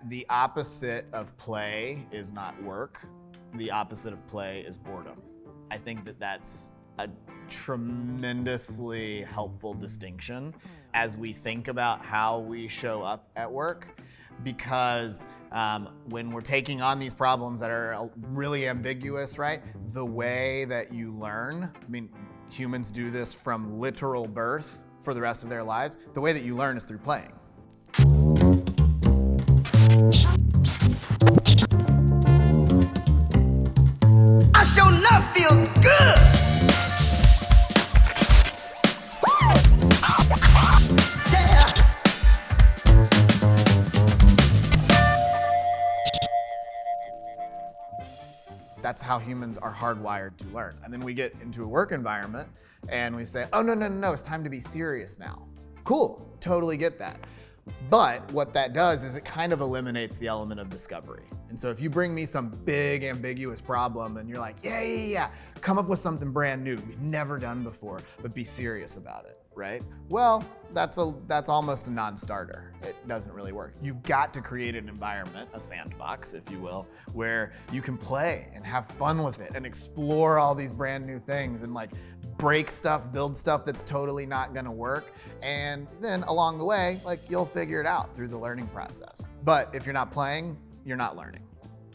the opposite of play is not work. The opposite of play is boredom. I think that that's a tremendously helpful distinction as we think about how we show up at work, because when we're taking on these problems that are really ambiguous, right? The way that you learn, I mean, humans do this from literal birth for the rest of their lives. The way that you learn is through playing. I sure enough feel good. Yeah. That's how humans are hardwired to learn. And then we get into a work environment and we say, oh, no, it's time to be serious now. Cool, totally get that. But what that does is it kind of eliminates the element of discovery. And so if you bring me some big ambiguous problem and you're like, yeah, come up with something brand new we've never done before, but be serious about it, right? Well, that's almost a non-starter. It doesn't really work. You got to create an environment, a sandbox, if you will, where you can play and have fun with it and explore all these brand new things and like break stuff, build stuff that's totally not gonna work. And then along the way, like you'll figure it out through the learning process. But if you're not playing, you're not learning.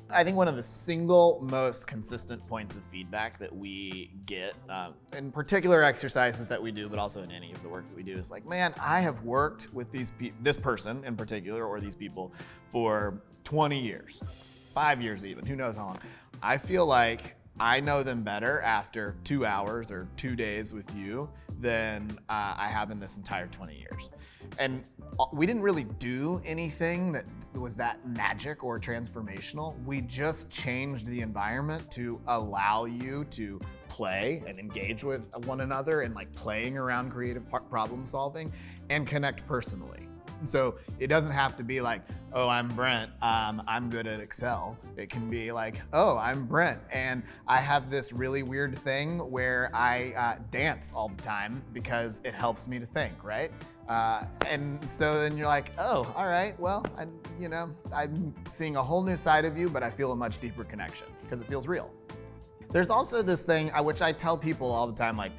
I think one of the single most consistent points of feedback that we get in particular exercises that we do, but also in any of the work that we do, is like, man, I have worked with this person in particular, or these people, for 20 years, 5 years even, who knows how long. I feel like I know them better after 2 hours or 2 days with you than I have in this entire 20 years. And we didn't really do anything that was that magic or transformational. We just changed the environment to allow you to play and engage with one another and like playing around creative problem solving and connect personally. And so it doesn't have to be like, oh, I'm Brent, I'm good at Excel. It can be like, oh, I'm Brent, and I have this really weird thing where I dance all the time because it helps me to think, right? And so then you're like, oh, all right, well, I'm seeing a whole new side of you, but I feel a much deeper connection because it feels real. There's also this thing, which I tell people all the time, like,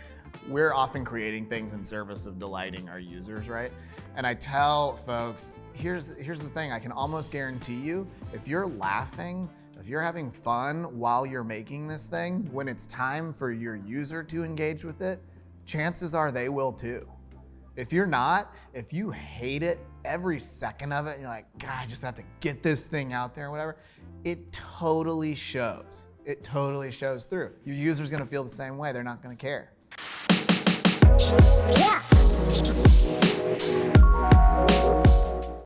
we're often creating things in service of delighting our users, right? And I tell folks, here's the thing, I can almost guarantee you, if you're laughing, if you're having fun while you're making this thing, when it's time for your user to engage with it, chances are they will too. If you're not, if you hate it every second of it, and you're like, God, I just have to get this thing out there or whatever, it totally shows. It totally shows through. Your user's gonna feel the same way, they're not gonna care. Yeah.